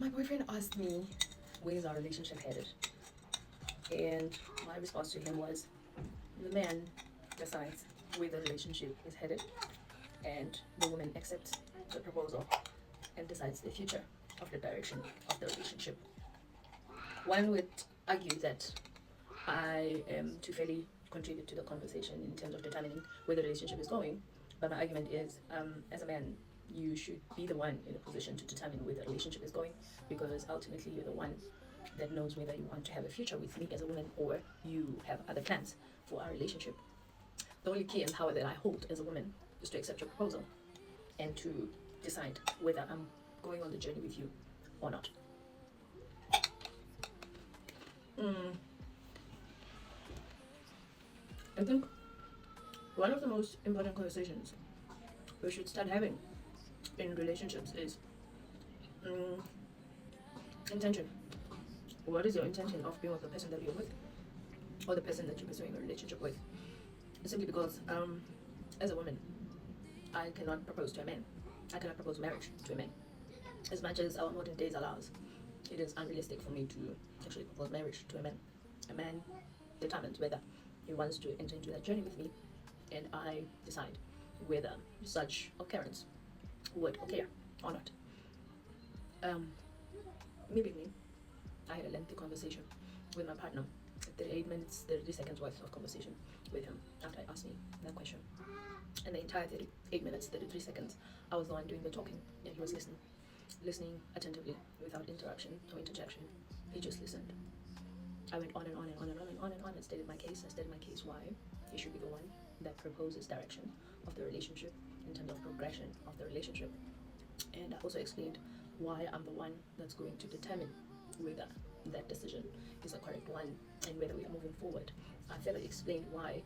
My boyfriend asked me, where's our relationship headed? And my response to him was, the man decides where the relationship is headed, and the woman accepts the proposal and decides the future of the direction of the relationship. One would argue that I am to fairly contribute to the conversation in terms of determining where the relationship is going, but my argument is, as a man, you should be the one in a position to determine where the relationship is going, because ultimately you're the one that knows whether you want to have a future with me as a woman or you have other plans for our relationship. The only key and power that I hold as a woman is to accept your proposal and to decide whether I'm going on the journey with you or not. Mm, I think one of the most important conversations we should start having in relationships is mm, intention. What is your intention of being with the person that you're with, or the person that you're pursuing a relationship with? Simply because, as a woman, I cannot propose to a man. I cannot propose marriage to a man. As much as our modern days allows, it is unrealistic for me to actually propose marriage to a man. A man determines whether he wants to enter into that journey with me, and I decide whether such occurrence would occur or not. Um, Me being me, I had a lengthy conversation with my partner, 38 minutes, 30 seconds worth of conversation with him after I asked me that question. And the entire 38 minutes, 33 seconds, I was the one doing the talking, and he was listening attentively without interruption or interjection. He just listened. I went on and on and on and on and on and on and stated my case. I stated my case why he should be the one that proposes direction of the relationship in terms of progression of the relationship. And I also explained why I'm the one that's going to determine whether that decision is the correct one and whether we are moving forward. I further explained why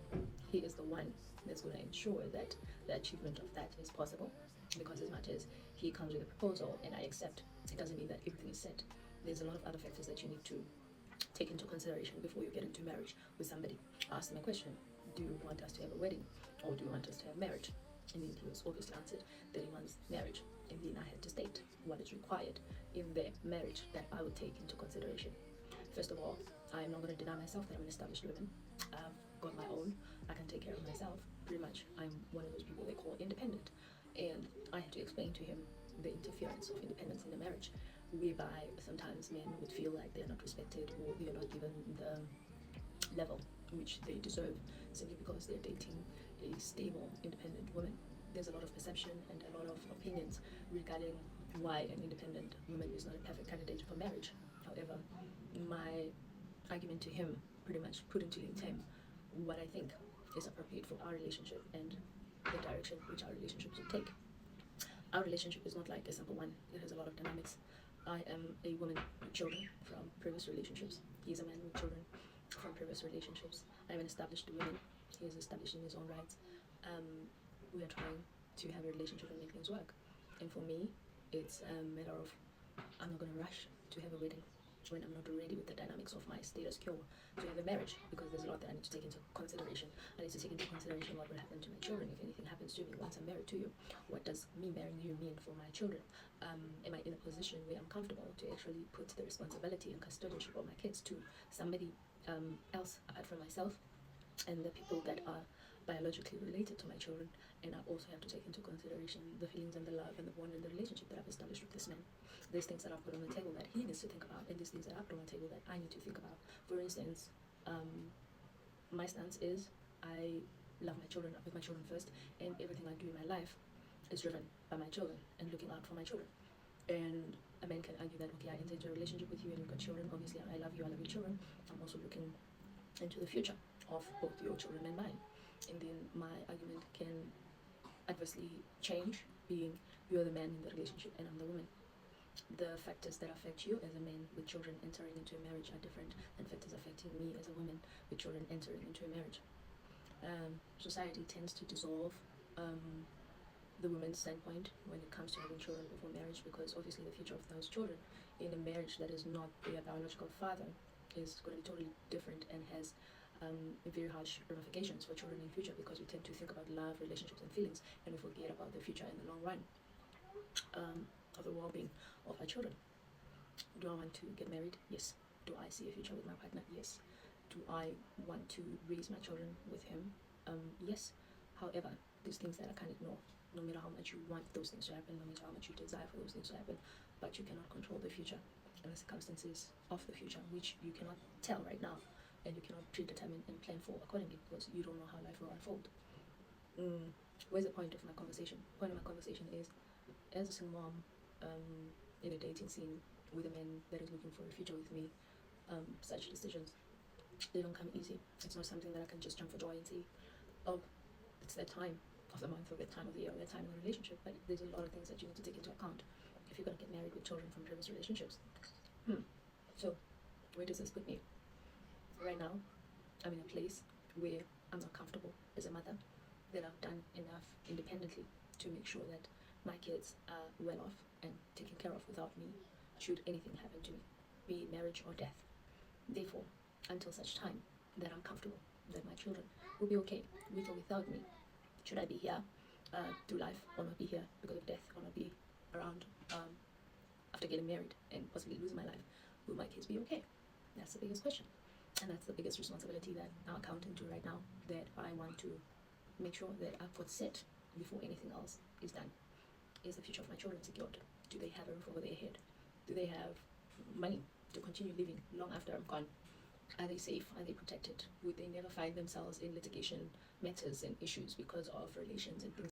he is the one that's going to ensure that the achievement of that is possible. Because as much as he comes with a proposal and I accept, it doesn't mean that everything is set. There's a lot of other factors that you need to take into consideration before you get into marriage with somebody. I asked him a question: do you want us to have a wedding, or do you want us to have marriage? And then he was obviously answered that he wants marriage. And then I had to state what is required in the marriage that I would take into consideration. First of all, I'm not going to deny myself that I'm an established woman. I've got my own. I can take care of myself. Pretty much, I'm one of those people they call independent. And I had to explain to him the interference of independence in the marriage, whereby sometimes men would feel like they're not respected or they're not given the level which they deserve simply because they're dating a stable, independent woman. There's a lot of perception and a lot of opinions regarding why an independent woman is not a perfect candidate for marriage. However, my argument to him pretty much put into him what I think is appropriate for our relationship and the direction which our relationship should take. Our relationship is not like a simple one, it has a lot of dynamics. I am a woman with children from previous relationships. He's a man with children from previous relationships. I'm an established woman. He is established in his own rights. We are trying to have a relationship and make things work. And for me, it's a matter of, I'm not going to rush to have a wedding when I'm not ready with the dynamics of my status quo to have a marriage, because there's a lot that I need to take into consideration. I need to take into consideration what will happen to my children if anything happens to me once I'm married to you. What does me marrying you mean for my children? Am I in a position where I'm comfortable to actually put the responsibility and custodianship of my kids to somebody else apart from myself and the people that are biologically related to my children? And I also have to take into consideration the feelings and the love and the bond and the relationship that I've established with this man. There's things that I've put on the table that he needs to think about, and there's things that I've put on the table that I need to think about. For instance, my stance is I love my children, I put my children first, and everything I do in my life is driven by my children and looking out for my children. And a man can argue that, okay, I enter into a relationship with you and you've got children. Obviously, I love you, I love your children. I'm also looking into the future of both your children and mine. And then my argument can adversely change, being you're the man in the relationship and I'm the woman. The factors that affect you as a man with children entering into a marriage are different than factors affecting me as a woman with children entering into a marriage. Society tends to dissolve the woman's standpoint when it comes to having children before marriage, because obviously the future of those children in a marriage that is not their biological father is going to be totally different and has very harsh ramifications for children in the future, because we tend to think about love, relationships, and feelings, and we forget about the future in the long run of the well-being of our children. Do I want to get married? Yes. Do I see a future with my partner? Yes. Do I want to raise my children with him? Yes. However, there's things that I can't ignore. No matter how much you want those things to happen, no matter how much you desire for those things to happen, but you cannot control the future and the circumstances of the future, which you cannot tell right now, and you cannot predetermine and plan for accordingly because you don't know how life will unfold. Where's the point of my conversation? The point of my conversation is, as a single mom, in a dating scene with a man that is looking for a future with me, such decisions, they don't come easy. It's not something that I can just jump for joy and say, oh, it's that time of the month or that time of the year or that time in the relationship. But there's a lot of things that you need to take into account if you're going to get married with children from previous relationships. So where does this put me? Right now, I'm in a place where I'm not comfortable as a mother, that I've done enough independently to make sure that my kids are well off and taken care of without me, should anything happen to me, be it marriage or death. Therefore, until such time that I'm comfortable that my children will be okay with or without me, should I be here through life or not be here because of death or not be around after getting married and possibly losing my life, will my kids be okay? That's the biggest question. And that's the biggest responsibility that I'm accounting to right now, that I want to make sure that I've got set before anything else is done. Is the future of my children secured? Do they have a roof over their head? Do they have money to continue living long after I'm gone? Are they safe? Are they protected? Would they never find themselves in litigation matters and issues because of relations and things